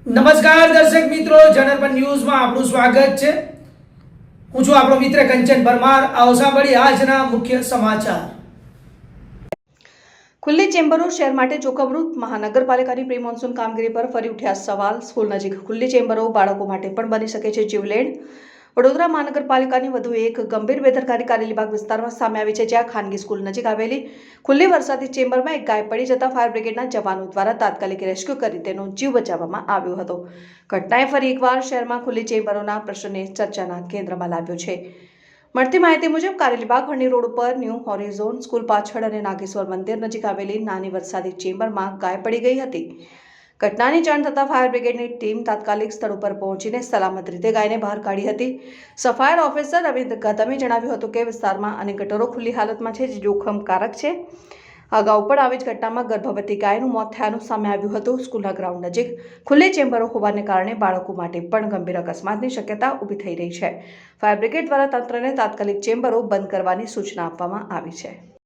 નમસ્કાર દર્શક મિત્રો, જનરપન ન્યૂઝમાં આપનું સ્વાગત છે। હું છું આપણો મિત્ર કંચન પરમાર। આવો સાંભળીએ આજના મુખ્ય સમાચાર। ખુલ્લી ચેમ્બરો શહેર માટે જોખમરૂપ। મહાનગરપાલિકાની પ્રી મોન્સૂન કામગીરી પર ફરી ઉઠ્યા સવાલ। સ્કૂલ નજીક ખુલ્લી ચેમ્બરો બાળકો માટે પણ બની શકે છે જીવલેણ। વડોદરા મહાનગરપાલિકાની વધુ એક ગંભીર બેદરકારી કારેલીબાગ વિસ્તારમાં સામે આવી છે, જ્યાં ખાનગી સ્કૂલ નજીક આવેલી ખુલ્લી વરસાદી ચેમ્બરમાં એક ગાય પડી જતા ફાયર બ્રિગેડના જવાનો દ્વારા તાત્કાલિક રેસ્ક્યુ કરી તેનો જીવ બચાવવામાં આવ્યો હતો। ઘટનાએ ફરી એકવાર શહેરમાં ખુલ્લી ચેમ્બરોના પ્રશ્નને ચર્ચાના કેન્દ્રમાં લાવ્યો છે। મળતી માહિતી મુજબ કારેલીબાગ હરણી રોડ ઉપર ન્યૂ હોરિઝોન સ્કૂલ પાછળ અને નાગેશ્વર મંદિર નજીક આવેલી નાની વરસાદી ચેમ્બરમાં ગાય પડી ગઈ હતી। ઘટનાની જાણ થતાં ફાયર બ્રિગેડની ટીમ તાત્કાલિક સ્થળ ઉપર પહોંચીને સલામત રીતે ગાયને બહાર કાઢી હતી। સફાયર ઓફિસર રવિન્દ્ર કદમે જણાવ્યું હતું કે વિસ્તારમાં અનેક ગટરો ખુલ્લી હાલતમાં છે, જે જોખમકારક છે। અગાઉ પણ આવી જ ઘટનામાં ગર્ભવતી ગાયનું મોત થયાનું સામે આવ્યું હતું। સ્કૂલના ગ્રાઉન્ડ નજીક ખુલ્લી ચેમ્બરો હોવાને કારણે બાળકો માટે પણ ગંભીર અકસ્માતની શક્યતા ઊભી થઈ રહી છે। ફાયર બ્રિગેડ દ્વારા તંત્રને તાત્કાલિક ચેમ્બરો બંધ કરવાની સૂચના આપવામાં આવી છે।